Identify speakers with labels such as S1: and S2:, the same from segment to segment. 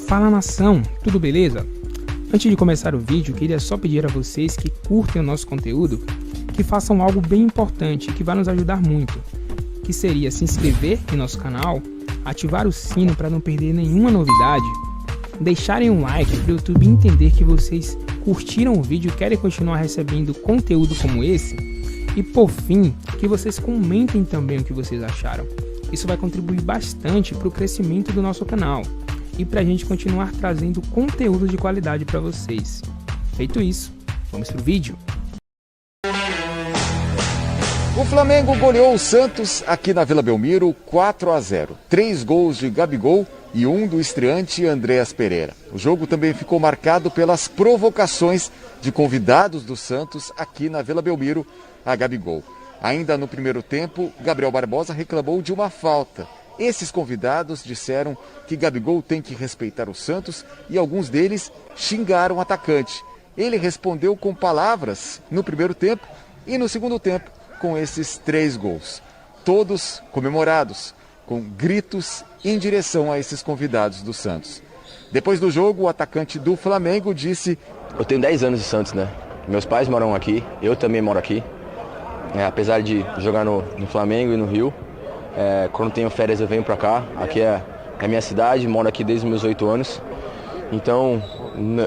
S1: Fala nação, tudo beleza? Antes de começar o vídeo, queria só pedir a vocês que curtem o nosso conteúdo, que façam algo bem importante que vai nos ajudar muito, que seria se inscrever em nosso canal, ativar o sino para não perder nenhuma novidade, deixarem um like para o YouTube entender que vocês curtiram o vídeo e querem continuar recebendo conteúdo como esse, e por fim, que vocês comentem também o que vocês acharam. Isso vai contribuir bastante para o crescimento do nosso canal e para a gente continuar trazendo conteúdo de qualidade para vocês. Feito isso, vamos pro vídeo.
S2: O Flamengo goleou o Santos aqui na Vila Belmiro 4-0. 3 gols de Gabigol e 1 do estreante Andréas Pereira. O jogo também ficou marcado pelas provocações de convidados do Santos aqui na Vila Belmiro a Gabigol. Ainda no primeiro tempo, Gabriel Barbosa reclamou de uma falta. Esses convidados disseram que Gabigol tem que respeitar o Santos e alguns deles xingaram o atacante. Ele respondeu com palavras no primeiro tempo e no segundo tempo com esses 3 gols. Todos comemorados, com gritos em direção a esses convidados do Santos. Depois do jogo, o atacante do Flamengo disse:
S3: Eu tenho 10 anos de Santos, né? Meus pais moram aqui, eu também moro aqui. Apesar de jogar no Flamengo e no Rio, quando tenho férias eu venho pra cá. Aqui é a minha cidade, moro aqui desde os meus 8 anos. Então,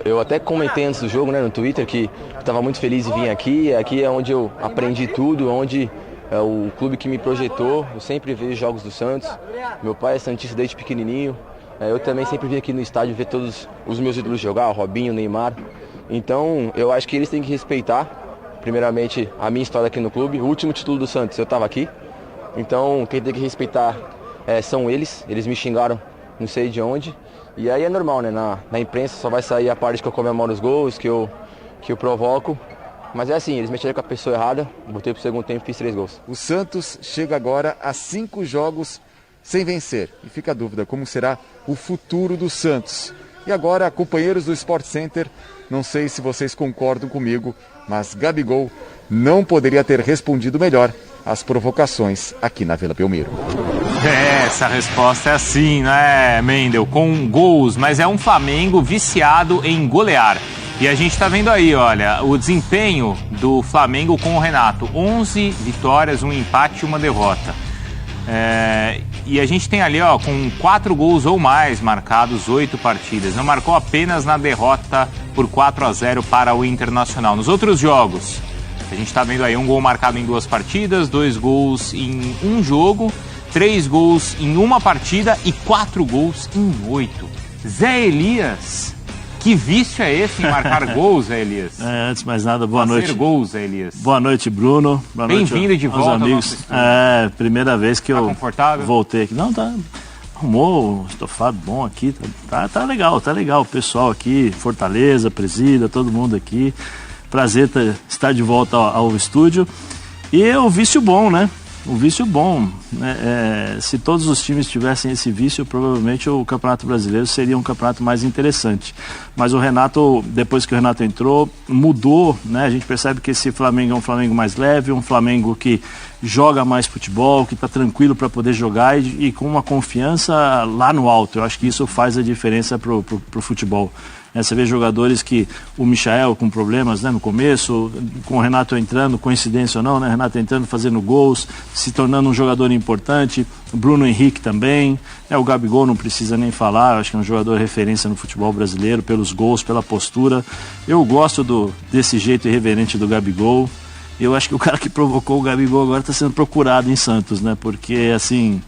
S3: eu até comentei antes do jogo, né, no Twitter, que estava muito feliz de vir aqui. Aqui é onde eu aprendi tudo, onde é o clube que me projetou. Eu sempre vejo jogos do Santos. Meu pai é santista desde pequenininho. Eu também sempre vim aqui no estádio ver todos os meus ídolos jogar, o Robinho, o Neymar. Então, eu acho que eles têm que respeitar, primeiramente, a minha história aqui no clube. O último título do Santos, eu estava aqui. Então, quem tem que respeitar são eles. Eles me xingaram, não sei de onde. E aí é normal, né? Na imprensa só vai sair a parte que eu comemoro os gols, que eu provoco. Mas é assim, eles mexeram com a pessoa errada. Voltei pro segundo tempo e fiz 3 gols.
S2: O Santos chega agora a 5 jogos sem vencer. E fica a dúvida, como será o futuro do Santos? E agora, companheiros do Sport Center, não sei se vocês concordam comigo, mas Gabigol não poderia ter respondido melhor às provocações aqui na Vila Belmiro.
S4: Essa resposta é assim, né, Mendel? Com gols, mas é um Flamengo viciado em golear. E a gente tá vendo aí, olha, o desempenho do Flamengo com o Renato. 11 vitórias, 1 empate e 1 derrota. E a gente tem ali, ó, com 4 gols ou mais marcados, 8 partidas. Não marcou apenas na derrota por 4-0 para o Internacional. Nos outros jogos, a gente tá vendo aí 1 gol marcado em 2 partidas, 2 gols em 1 jogo, 3 gols em 1 partida e 4 gols em 8. Zé Elias, que vício é esse em marcar gols, Zé Elias?
S5: Antes de mais nada, boa noite.
S4: Fazer gols, Zé Elias.
S5: Boa noite, Bruno.
S4: Bem-vindo de volta aos
S5: amigos. Primeira vez que eu voltei aqui. Não, tá. Arrumou um estofado bom aqui. Tá legal. O pessoal aqui, Fortaleza, Presida, todo mundo aqui. Prazer estar de volta ao estúdio. E é um vício bom, né? Um vício bom, né? Se todos os times tivessem esse vício, provavelmente o Campeonato Brasileiro seria um campeonato mais interessante. Mas o Renato, depois que o Renato entrou, mudou, né? A gente percebe que esse Flamengo é um Flamengo mais leve, um Flamengo que joga mais futebol, que está tranquilo para poder jogar e com uma confiança lá no alto. Eu acho que isso faz a diferença pro futebol. Você vê jogadores que o Michael com problemas, né, no começo, com o Renato entrando, coincidência ou não, né, Renato entrando, fazendo gols, se tornando um jogador importante, o Bruno Henrique também, o Gabigol não precisa nem falar, acho que é um jogador referência no futebol brasileiro, pelos gols, pela postura. Eu gosto desse jeito irreverente do Gabigol. Eu acho que o cara que provocou o Gabigol agora está sendo procurado em Santos, né, porque assim...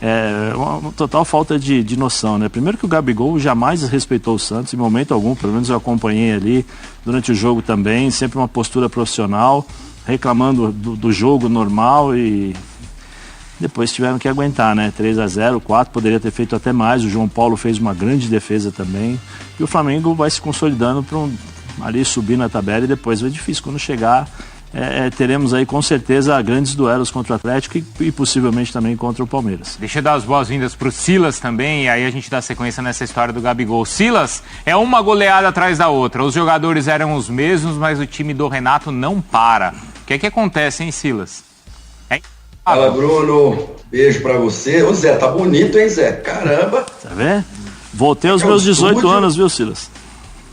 S5: É uma total falta de noção, né? Primeiro que o Gabigol jamais respeitou o Santos em momento algum, pelo menos eu acompanhei ali durante o jogo também, sempre uma postura profissional, reclamando do jogo normal e depois tiveram que aguentar, né? 3-0, 4, poderia ter feito até mais, o João Paulo fez uma grande defesa também e o Flamengo vai se consolidando para ali subir na tabela e depois vai difícil quando chegar. Teremos aí com certeza grandes duelos contra o Atlético e possivelmente também contra o Palmeiras.
S4: Deixa eu dar as boas-vindas para o Silas também, e aí a gente dá sequência nessa história do Gabigol. Silas, é uma goleada atrás da outra. Os jogadores eram os mesmos, mas o time do Renato não para. O que é que acontece, hein, Silas?
S6: Fala, Bruno. Beijo pra você. Ô, Zé, tá bonito, hein, Zé? Caramba.
S5: Tá vendo? Voltei aos meus 18 anos, viu, Silas?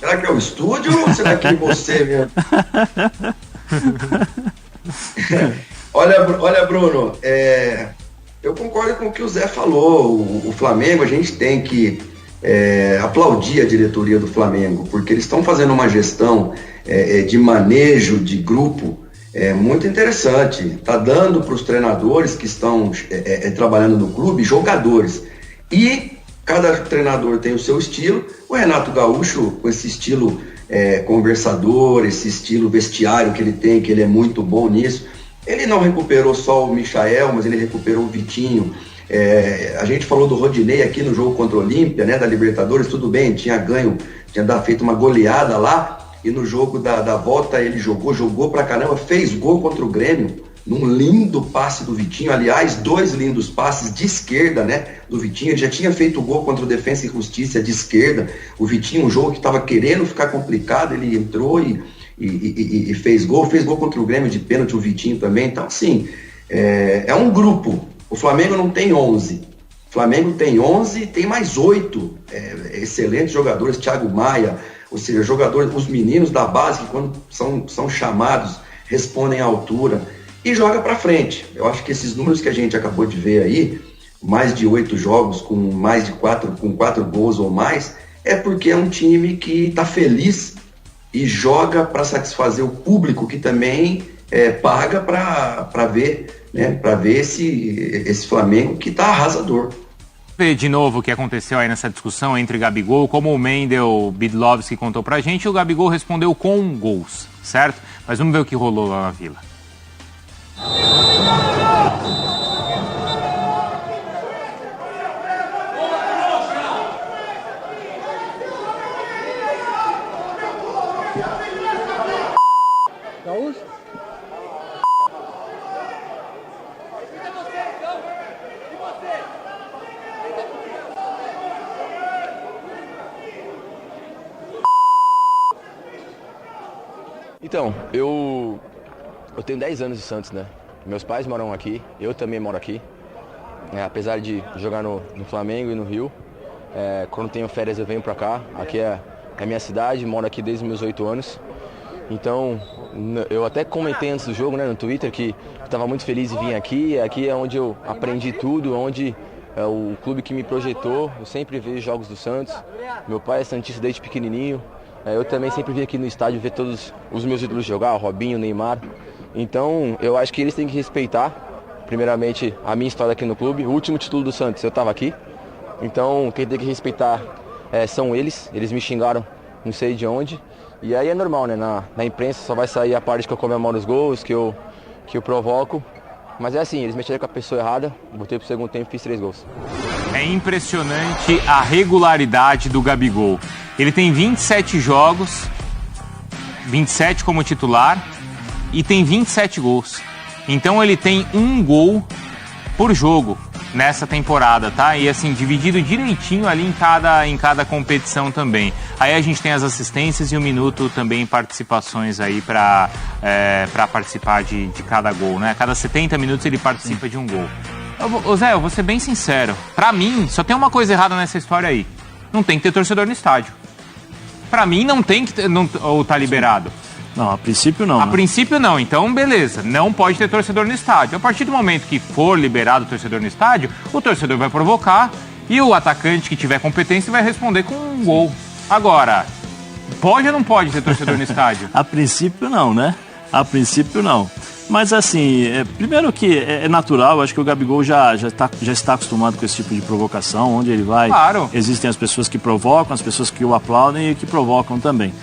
S6: Será que é o estúdio ou será que é você mesmo? Olha, Bruno, eu concordo com o que o Zé falou. O Flamengo, a gente tem que aplaudir a diretoria do Flamengo, porque eles estão fazendo uma gestão de manejo de grupo muito interessante. Está dando para os treinadores que estão trabalhando no clube jogadores. E cada treinador tem o seu estilo. O Renato Gaúcho, com esse estilo conversador, esse estilo vestiário que ele tem, que ele é muito bom nisso. Ele não recuperou só o Michael, mas ele recuperou o Vitinho. A gente falou do Rodinei aqui no jogo contra o Olímpia, né, da Libertadores, tudo bem, tinha feito uma goleada lá, e no jogo da volta ele jogou pra caramba, fez gol contra o Grêmio, num lindo passe do Vitinho, aliás, 2 lindos passes de esquerda, né, do Vitinho. Ele já tinha feito gol contra o Defensa e Justiça de esquerda. O Vitinho, um jogo que estava querendo ficar complicado, ele entrou e fez gol contra o Grêmio de pênalti, o Vitinho também. Então, assim, é um grupo. O Flamengo não tem 11. O Flamengo tem 11 e tem mais 8 excelentes jogadores, Thiago Maia, ou seja, jogadores, os meninos da base que quando são chamados respondem à altura e joga para frente. Eu acho que esses números que a gente acabou de ver aí, mais de 8 jogos com mais de 4 gols ou mais, é porque é um time que está feliz e joga para satisfazer o público que também paga para ver, né, para ver esse Flamengo que está arrasador.
S4: Ver de novo o que aconteceu aí nessa discussão entre Gabigol, como o Mendel Bidlovski contou pra gente, o Gabigol respondeu com gols, certo? Mas vamos ver o que rolou lá na Vila.
S3: Então, eu tenho 10 anos de Santos, né? Meus pais moram aqui, eu também moro aqui. Apesar de jogar no Flamengo e no Rio, quando tenho férias eu venho pra cá. Aqui é a minha cidade, moro aqui desde meus 8 anos. Então, eu até comentei antes do jogo, né, no Twitter, que estava muito feliz em vir aqui. Aqui é onde eu aprendi tudo, onde é o clube que me projetou. Eu sempre vejo jogos do Santos. Meu pai é santista desde pequenininho. Eu também sempre vim aqui no estádio ver todos os meus ídolos jogar, o Robinho, o Neymar. Então, eu acho que eles têm que respeitar, primeiramente, a minha história aqui no clube. O último título do Santos, eu estava aqui. Então, quem tem que respeitar são eles. Eles me xingaram, não sei de onde. E aí é normal, né? Na imprensa só vai sair a parte que eu comemoro os gols, que eu provoco. Mas é assim, eles mexeram com a pessoa errada, botei pro segundo tempo e fiz 3 gols.
S4: É impressionante a regularidade do Gabigol. Ele tem 27 jogos, 27 como titular e tem 27 gols. Então ele tem 1 gol por jogo nessa temporada, tá? E assim, dividido direitinho ali em cada competição também. Aí a gente tem as assistências e 1 minuto também participações aí para participar de cada gol, né? A cada 70 minutos ele participa de 1 gol. Ô Zé, eu vou ser bem sincero. Pra mim, só tem uma coisa errada nessa história aí. Não tem que ter torcedor no estádio. Pra mim, não tem que ter, ou tá liberado.
S5: Não, a princípio não.
S4: A princípio não, então beleza, não pode ter torcedor no estádio. A partir do momento que for liberado o torcedor no estádio, o torcedor vai provocar e o atacante que tiver competência vai responder com 1 gol. Agora, pode ou não pode ter torcedor no estádio?
S5: A princípio não, né? A princípio não. Mas assim, primeiro que é natural, acho que o Gabigol já está acostumado com esse tipo de provocação, onde ele vai,
S4: claro.
S5: Existem as pessoas que provocam, as pessoas que o aplaudem e que provocam também.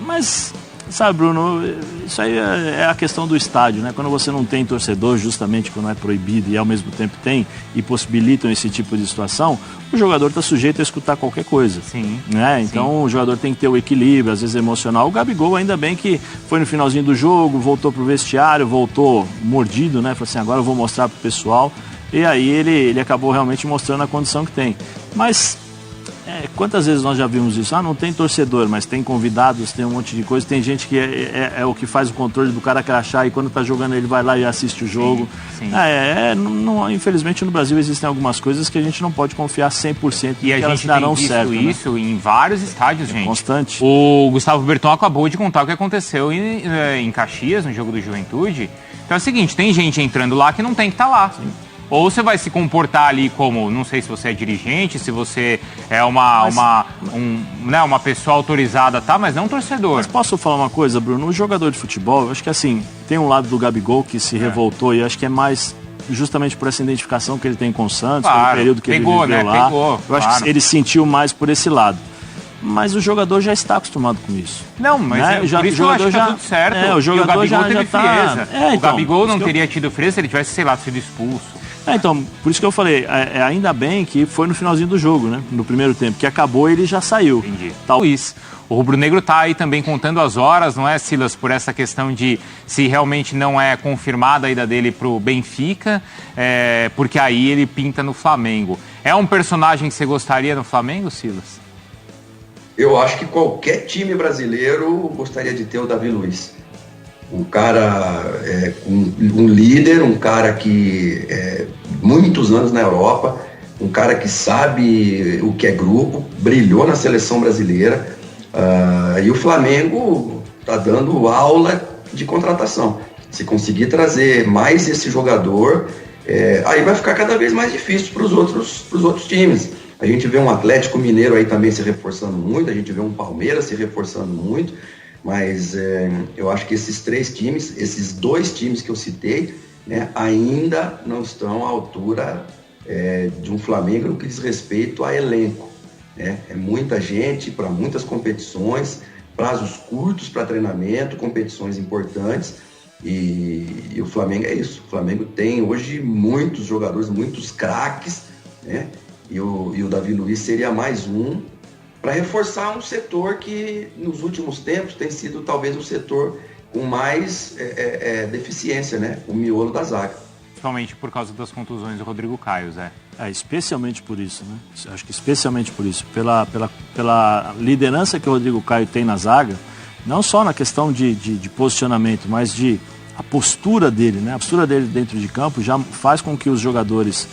S5: Mas, sabe, Bruno, isso aí é a questão do estádio, né? Quando você não tem torcedor, justamente quando é proibido e ao mesmo tempo tem e possibilitam esse tipo de situação, o jogador está sujeito a escutar qualquer coisa.
S4: Sim.
S5: Né? Então sim. O jogador tem que ter o equilíbrio, às vezes emocional. O Gabigol, ainda bem que foi no finalzinho do jogo, voltou pro vestiário, voltou mordido, né? Falou assim, agora eu vou mostrar pro pessoal. E aí ele acabou realmente mostrando a condição que tem. Mas Quantas vezes nós já vimos isso? Não tem torcedor, mas tem convidados, tem um monte de coisa, tem gente que é o que faz o controle do cara crachá e quando tá jogando ele vai lá e assiste o jogo.
S4: Sim.
S5: Infelizmente no Brasil existem algumas coisas que a gente não pode confiar 100%
S4: e a gente tem visto isso em vários estádios, gente.
S5: Constante.
S4: O Gustavo Berton acabou de contar o que aconteceu em Caxias, no jogo do Juventude. Então é o seguinte, tem gente entrando lá que não tem que estar lá. Sim. Ou você vai se comportar ali como, não sei se você é dirigente, se você é uma pessoa autorizada, tá? Mas não um torcedor.
S5: Mas posso falar uma coisa, Bruno? O jogador de futebol, eu acho que assim, tem um lado do Gabigol que se revoltou e eu acho que é mais justamente por essa identificação que ele tem com o Santos, pelo período que ele viveu lá. Eu acho que ele sentiu mais por esse lado. Mas o jogador já está acostumado com isso.
S4: Não, mas por isso eu acho que tá tudo certo.
S5: O jogador
S4: e o Gabigol teve frieza.
S5: O
S4: Gabigol não teria tido frieza se ele tivesse, sei lá, sido expulso.
S5: Então, por isso que eu falei, ainda bem que foi no finalzinho do jogo, né? No primeiro tempo, que acabou ele já saiu.
S4: Entendi. Luiz, o rubro-negro tá aí também contando as horas, não é, Silas? Por essa questão de se realmente não é confirmada a ida dele pro Benfica, porque aí ele pinta no Flamengo. É um personagem que você gostaria no Flamengo, Silas?
S6: Eu acho que qualquer time brasileiro gostaria de ter o Davi Luiz. Um cara, um líder, um cara que muitos anos na Europa, um cara que sabe o que é grupo, brilhou na seleção brasileira, e o Flamengo está dando aula de contratação. Se conseguir trazer mais esse jogador, aí vai ficar cada vez mais difícil para os outros times. A gente vê um Atlético Mineiro aí também se reforçando muito, a gente vê um Palmeiras se reforçando muito, mas eu acho que esses dois times que eu citei, né, ainda não estão à altura de um Flamengo no que diz respeito a elenco. Né? É muita gente para muitas competições, prazos curtos para treinamento, competições importantes, e o Flamengo é isso. O Flamengo tem hoje muitos jogadores, muitos craques, né? E o Davi Luiz seria mais um para reforçar um setor que nos últimos tempos tem sido talvez o setor com mais deficiência, né? O miolo da zaga.
S4: Principalmente por causa das contusões do Rodrigo Caio, Zé.
S5: Especialmente por isso, né? Acho que especialmente por isso. Pela liderança que o Rodrigo Caio tem na zaga, não só na questão de posicionamento, mas a postura dele, né? A postura dele dentro de campo já faz com que os jogadores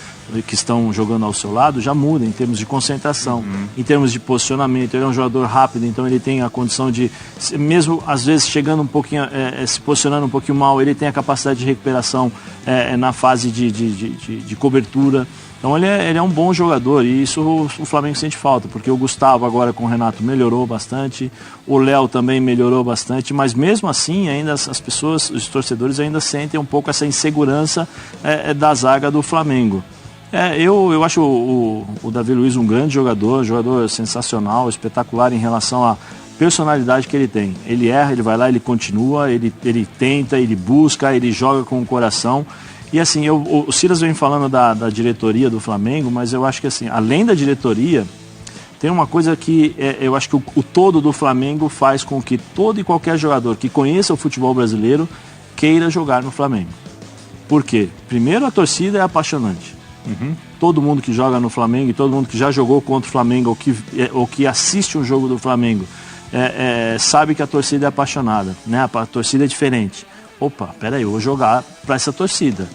S5: que estão jogando ao seu lado já mudem em termos de concentração, em termos de posicionamento. Ele é um jogador rápido, então ele tem a condição de, mesmo às vezes chegando um pouquinho, se posicionando um pouquinho mal, ele tem a capacidade de recuperação na fase de cobertura. Então ele é um bom jogador e isso o Flamengo sente falta, porque o Gustavo agora com o Renato melhorou bastante, o Léo também melhorou bastante, mas mesmo assim ainda as pessoas, os torcedores ainda sentem um pouco essa insegurança da zaga do Flamengo. Eu acho o Davi Luiz um grande jogador sensacional, espetacular em relação à personalidade que ele tem. Ele erra, ele vai lá, ele continua, ele tenta, ele busca, ele joga com o coração. E assim, o Silas vem falando da diretoria do Flamengo, mas eu acho que assim, além da diretoria, tem uma coisa que eu acho que o todo do Flamengo faz com que todo e qualquer jogador que conheça o futebol brasileiro queira jogar no Flamengo. Por quê? Primeiro, a torcida é apaixonante. Todo mundo que joga no Flamengo e todo mundo que já jogou contra o Flamengo ou que assiste um jogo do Flamengo sabe que a torcida é apaixonada, né? A torcida é diferente. Opa, peraí, eu vou jogar para essa torcida.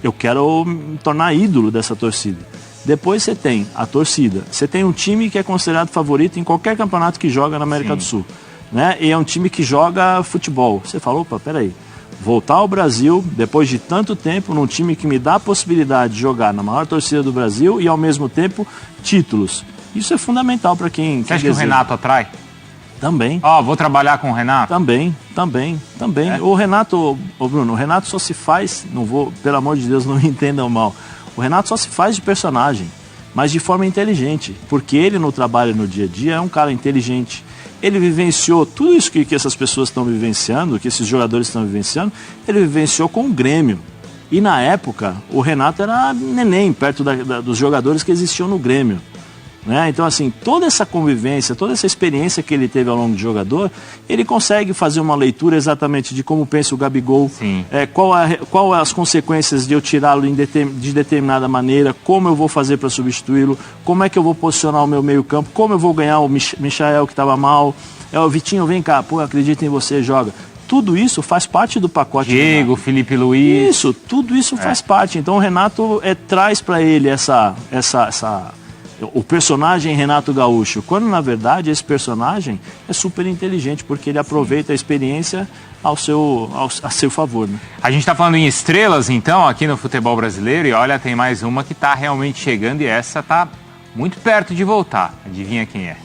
S5: Eu quero me tornar ídolo dessa torcida. Depois você tem a torcida. Você tem um time que é considerado favorito em qualquer campeonato que joga na América do Sul, né? E é um time que joga futebol. Você fala, opa, peraí. Voltar ao Brasil, depois de tanto tempo, num time que me dá a possibilidade de jogar na maior torcida do Brasil e, ao mesmo tempo, títulos. Isso é fundamental para quem...
S4: Você acha que o Renato atrai?
S5: Também.
S4: Vou trabalhar com o Renato?
S5: Também. O Renato, Bruno, o Renato só se faz, pelo amor de Deus, não me entendam mal, o Renato só se faz de personagem, mas de forma inteligente, porque ele no trabalho, no dia a dia, é um cara inteligente. Ele vivenciou tudo isso que essas pessoas estão vivenciando, que esses jogadores estão vivenciando, ele vivenciou com o Grêmio. E na época, o Renato era neném, perto dos jogadores que existiam no Grêmio. né? Então, assim, toda essa convivência, toda essa experiência que ele teve ao longo de jogador, ele consegue fazer uma leitura exatamente de como pensa o Gabigol, qual as consequências de eu tirá-lo de determinada maneira, como eu vou fazer para substituí-lo, como é que eu vou posicionar o meu meio-campo, como eu vou ganhar o Michael que estava mal, o Vitinho, vem cá, pô, acredito em você, joga. Tudo isso faz parte do pacote.
S4: Diego, Felipe Luiz.
S5: Isso, tudo isso faz parte. Então o Renato traz para ele o personagem Renato Gaúcho, quando na verdade esse personagem é super inteligente, porque ele aproveita a experiência a seu favor, né?
S4: A gente está falando em estrelas, então, aqui no futebol brasileiro, e olha, tem mais uma que está realmente chegando e essa está muito perto de voltar. Adivinha quem é?